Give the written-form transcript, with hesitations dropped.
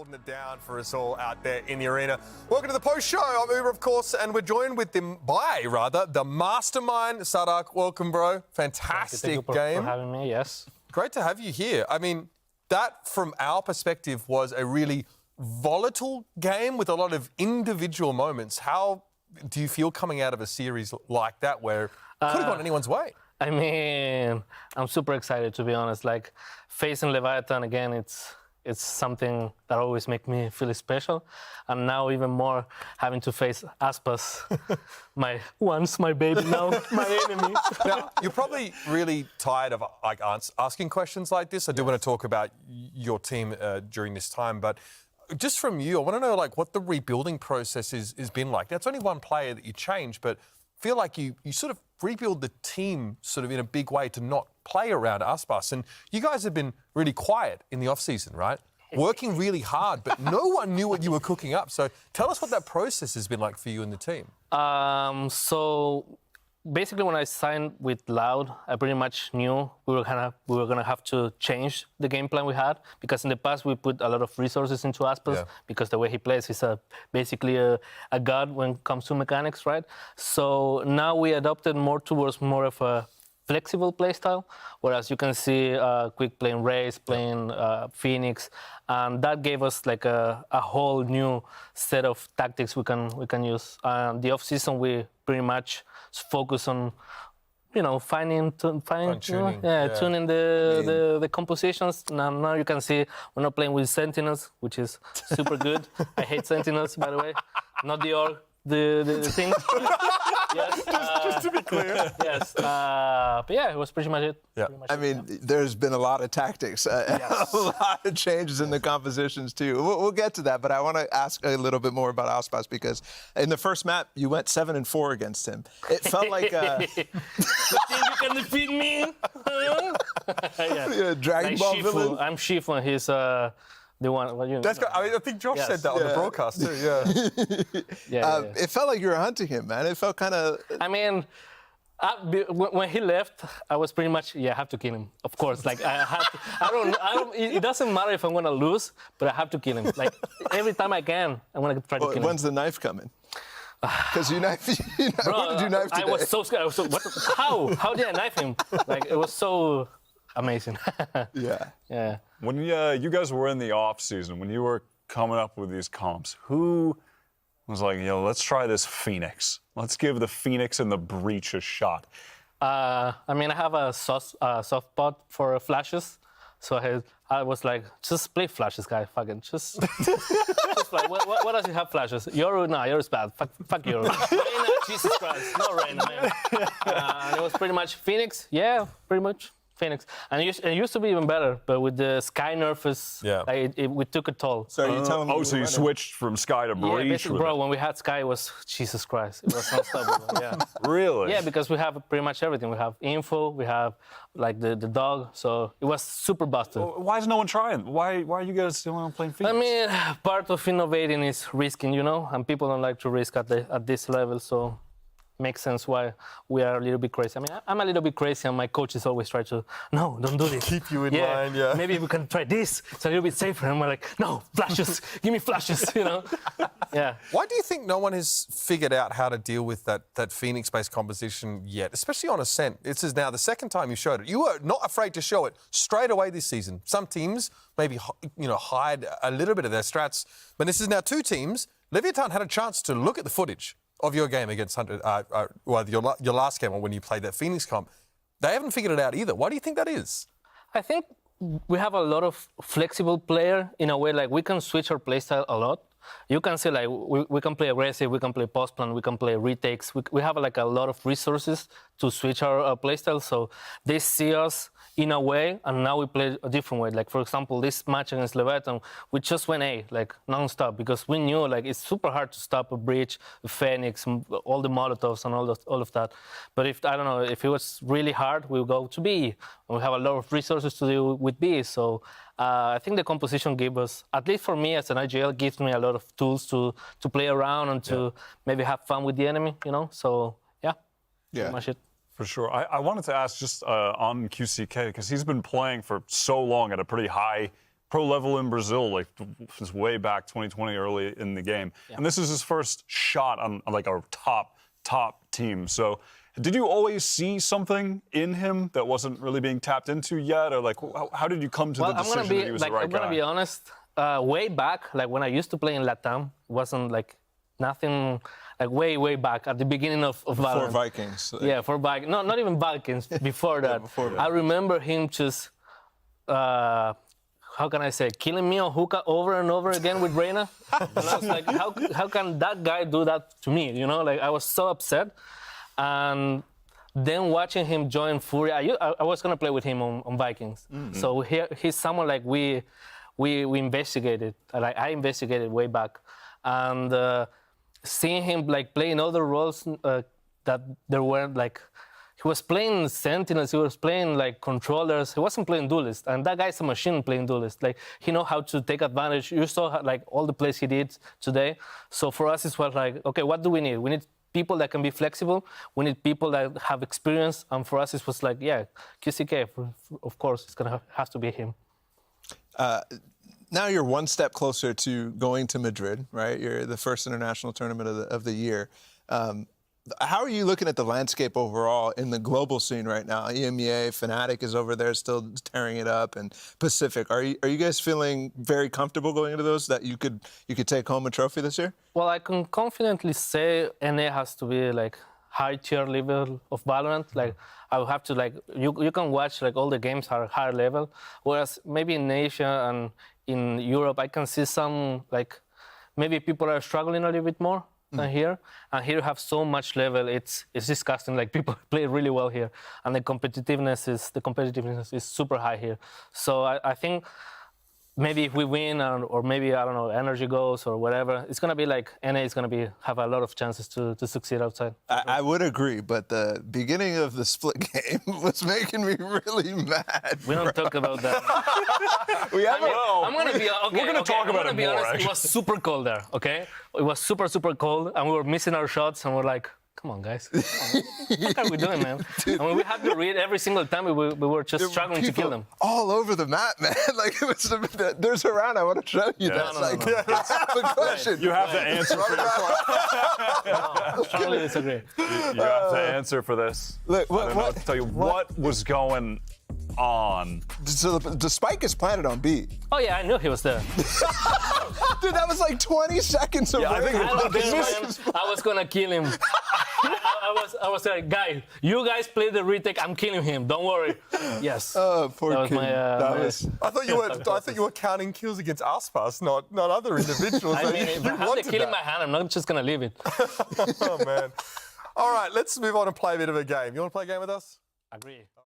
holding it down for us all out there in the arena. Welcome to the post show. I'm Uber, of course, and we're joined with the mastermind, Saadhak. Welcome, bro. Fantastic Thank you game. for having me, yes. Great to have you here. I mean, that, from our perspective, was a really volatile game with a lot of individual moments. How do you feel coming out of a series like that where it could have gone anyone's way? I mean, I'm super excited, to be honest. Like, facing Leviatán again, it's something that always makes me feel special. And now even more having to face Aspas, once my baby, now my enemy. Now, you're probably really tired of asking questions like this. I do want to talk about your team during this time, but just from you, I want to know what the rebuilding process has been like. That's only one player that you changed, but I feel like you sort of rebuild the team sort of in a big way to not play around Aspas. And you guys have been really quiet in the off-season, right? Working really hard, but no one knew what you were cooking up. So tell us what that process has been like for you and the team. So basically when I signed with LOUD, I pretty much knew we were gonna have to change the game plan we had, because in the past we put a lot of resources into Aspas because the way he plays, he's basically a god when it comes to mechanics, right? So now we adopted more towards more of a flexible playstyle, whereas you can see Quick playing Race, playing Phoenix, and that gave us like a whole new set of tactics we can use. The off season we pretty much focus on, tuning the compositions. Now you can see we're not playing with Sentinels, which is super good. I hate Sentinels, by the way, not the org. The thing. Yes. Just to be clear. Yes. But yeah, it was pretty much it. Yeah. I mean, there's been a lot of tactics, a lot of changes in the compositions too. We'll get to that, but I want to ask a little bit more about Aspas, because in the first map you went 7-4 against him. It felt like. You think you can defeat me? Yeah, Dragon Ball Shifu. villain. I'm Shifu, and he's the one. Well, That's good. I think Josh said that on the broadcast too. Yeah. It felt like you were hunting him, man. It felt kind of. I mean, when he left, I was pretty much I have to kill him. Of course, like I have. To, it doesn't matter if I'm gonna lose, but I have to kill him. Like every time I can, I'm gonna try to kill him. When's the knife coming? Because you knife. Bro, what did you knife today? I was so scared. I was so, how did I knife him? Like it was so amazing. Yeah. When you guys were in the off season, when you were coming up with these comps, who was like, let's try this Phoenix. Let's give the Phoenix and the Breach a shot. I mean, I have a soft spot for flashes, so I was like, just play flashes, guy. Fucking just play. What does he have flashes? Yoru, nah, Yoru's bad. Fuck Yoru. Reina, Jesus Christ, no Reina, man. And it was pretty much Phoenix. Yeah, pretty much. Phoenix. And it used to be even better, but with the Sky nerf, we took a toll. So are you telling me? So you switched from Sky to Breach? Yeah, basically, bro, when we had Sky, it was Jesus Christ. It was unstoppable. Yeah. Really? Yeah, because we have pretty much everything. We have info, we have like the dog, so it was super busted. Why is no one trying? Why are you guys still playing Phoenix? I mean, part of innovating is risking, and people don't like to risk at this level, so makes sense why we are a little bit crazy. I mean, I'm a little bit crazy, and my coaches always try to, no, don't do this. Keep you in line, yeah. Maybe we can try this. It's a little bit safer. And we're like, no, flashes. Give me flashes, Yeah. Why do you think no one has figured out how to deal with that Phoenix-based composition yet, especially on Ascent? This is now the second time you showed it. You were not afraid to show it straight away this season. Some teams maybe, hide a little bit of their strats, but this is now two teams. Leviatán had a chance to look at the footage of your game against your last game, or when you played that Phoenix comp. They haven't figured it out either. Why do you think that is? I think we have a lot of flexible player in a way, like we can switch our playstyle a lot. You can see like we can play aggressive, we can play post plan, we can play retakes. We have like a lot of resources to switch our playstyle. So they see us in a way, and now we play a different way. Like for example, this match against Leviatán, we just went A, like non-stop, because we knew like it's super hard to stop a Breach, a Phoenix, all the Molotovs and all of that. But if it was really hard, we would go to B. And we have a lot of resources to do with B. So I think the composition gave us, at least for me as an IGL, gives me a lot of tools to play around and to maybe have fun with the enemy, So pretty much it. For sure. I wanted to ask just on QCK, because he's been playing for so long at a pretty high pro level in Brazil, like since way back 2020, early in the game. Yeah. And this is his first shot on like a top team. So did you always see something in him that wasn't really being tapped into yet? Or like, how did you come to the decision that he was the right I'm guy? gonna be honest, way back, like when I used to play in LATAM, wasn't like nothing, like way back at the beginning of VALORANT. For Vikings. Yeah, for Vikings. No, not even Vikings. Before that. before that. I remember him just, how can I say, killing me on hookah over and over again with Reina. And I was like, how can that guy do that to me? You know, like I was so upset. And then watching him join Fury, I was gonna play with him on Vikings. Mm-hmm. So he's someone like we investigated. Like I investigated way back, and seeing him like playing other roles that there weren't like. He was playing Sentinels, he was playing like controllers, he wasn't playing Duelist. And that guy's a machine playing Duelist. Like, he know how to take advantage. You saw like all the plays he did today. So for us, it was like, okay, what do we need? We need people that can be flexible. We need people that have experience. And for us, it was like, yeah, QCK, of course, it's gonna have to be him. Now you're one step closer to going to Madrid, right? You're the first international tournament of the year. How are you looking at the landscape overall in the global scene right now? EMEA, Fnatic is over there still tearing it up, and Pacific. Are you guys feeling very comfortable going into those that you could take home a trophy this year? Well, I can confidently say NA has to be like high tier level of VALORANT. Like I would have to like you can watch like all the games are higher level, whereas maybe in Asia and in Europe I can see some like maybe people are struggling a little bit more than here, and here you have so much level. It's disgusting. Like people play really well here, and the competitiveness is super high here. So I think maybe if we win or maybe I don't know energy goes or whatever, it's gonna be like NA is gonna have a lot of chances to succeed outside. I would agree, but the beginning of the split game was making me really mad. We don't talk about that. I'm gonna be okay. We're gonna talk about it more. Honest, actually. it was super cold there. Okay, it was super cold, and we were missing our shots, and we're like, come on, guys. What are we doing, man? I mean, we had to read every single time we were just struggling to kill them. All over the map, man. Like it was. There's a round I want to show you. That's like half a question. You have to answer for your question. No, strongly disagree. You have to answer for this. Look, I don't know what to tell you. What was going on? So the spike is planted on B. Oh yeah, I knew he was there. Dude, that was like 20 seconds of I think rain. I don't care, man. I was gonna kill him. I was like, guys, you guys play the retake. I'm killing him. Don't worry. Yes. Oh, poor that was kid. my. I thought you were counting kills against Aspas, not other individuals. I mean, if I have the kill in my hand, I'm not just gonna leave it. Oh man. All right, let's move on and play a bit of a game. You want to play a game with us? Agree.